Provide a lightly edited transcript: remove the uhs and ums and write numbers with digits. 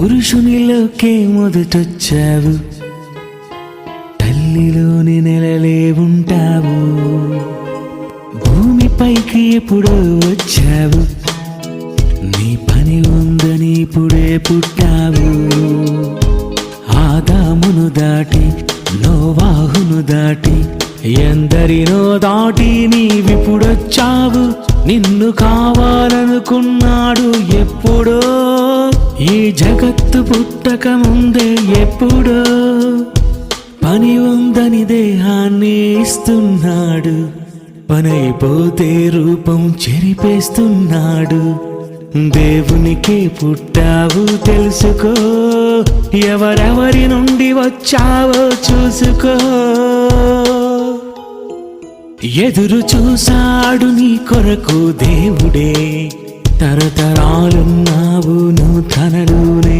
పురుషునిలోకే మొదటొచ్చావు, తల్లిలోని నెలలే ఉంటావు. భూమిపైకి ఎప్పుడో వచ్చావు, నీ పని ఉందని ఇప్పుడే పుట్టావు. ఆదామును దాటి నోవాహును దాటి ఎందరినో దాటి నీవిప్పుడొచ్చావు. నిన్ను కావాలనుకున్నాడు ఎప్పుడో, ఈ జగత్తు పుట్టక ముందే ఎప్పుడో. పని ఉందని దేహాన్ని ఇస్తున్నాడు, పనైపోతే రూపం చెరిపేస్తున్నాడు. దేవునికే పుట్టావు తెలుసుకో, ఎవరెవరి నుండి వచ్చావో చూసుకో. ఎదురు చూసాడు నీ కొరకు దేవుడే, తరతరాలున్నావు నువ్వు తనలోనే.